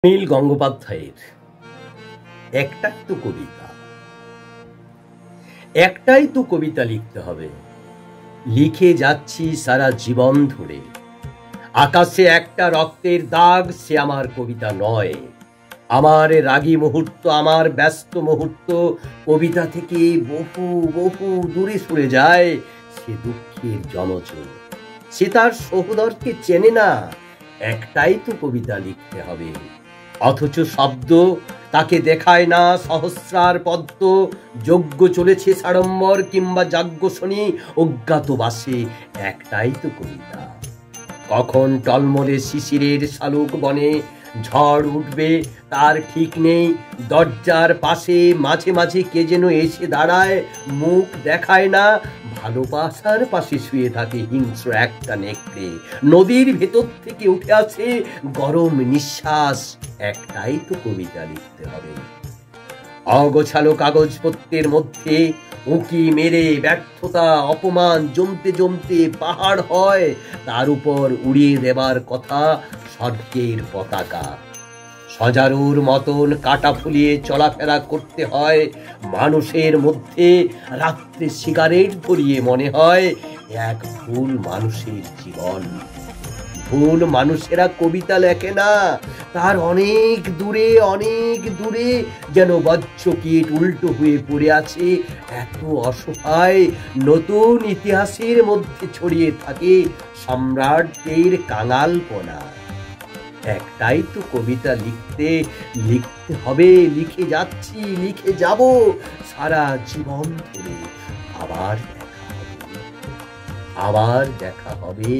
নীল গঙ্গোপাধ্যায়ের একটাই তো কবিতা লিখতে হবে। লিখে যাচ্ছি সারা জীবন ধরে। আকাশে একটা রক্তের দাগ, সে আমার কবিতা নয়। আমার রাগী মুহূর্ত, আমার ব্যস্ত মুহূর্ত কবিতা থেকে বহু বহু দূরে সরে যায়। সে দুঃখের জনজ, সে তার সহোদরকে চেনে না। একটাই তো কবিতা লিখতে হবে, অথচ শব্দ তাকে দেখায় না সহস্রার পদ্ম। যজ্ঞ চলেছে সাড়ম্বর কিংবা যাজ্ঞসনী, অজ্ঞাতবাসে একটাই তো কবিতা। কখন টলমলে শিশিরের শালুক বনে ঝড় উঠবে তার ঠিক নেই। দরজার পাশে মাঝে মাঝে কে যেন এসে দাঁড়ায়, মুখ দেখায় না। ভালোবাসার পাশে শুয়ে থাকে হিংস্র একটা নেকড়ে। নদীর ভেতর থেকে উঠে আসে গরম নিঃশ্বাস। একটাই তো কবিতা লিখতে হবে। অগোছালো কাগজপত্রের মধ্যে উঁকি মেরে ব্যর্থতা অপমান জমতে জমতে পাহাড় হয়। তার উপর উড়িয়ে দেবার কথা স্বর্গের পতাকা। সজারুর মতন কাটা ফুলিয়ে চলাফেরা করতে হয় মানুষের মধ্যে। রাত্রে সিগারেট ধরিয়ে মনে হয় এক ভুল মানুষের জীবন। ভুল মানুষেরা কবিতা লেখে না, তার অনেক দূরে যেন বজ্রকীট উল্টো হয়ে পড়ে আছে। এত অসহায় নতুন ইতিহাসের মধ্যে ছড়িয়ে থাকে সম্রাটদের কাঙালপনা। একটাই তো কবিতা লিখতে হবে। লিখে যাচ্ছি, লিখে যাব সারা জীবন ধরে। আবার দেখা হবে।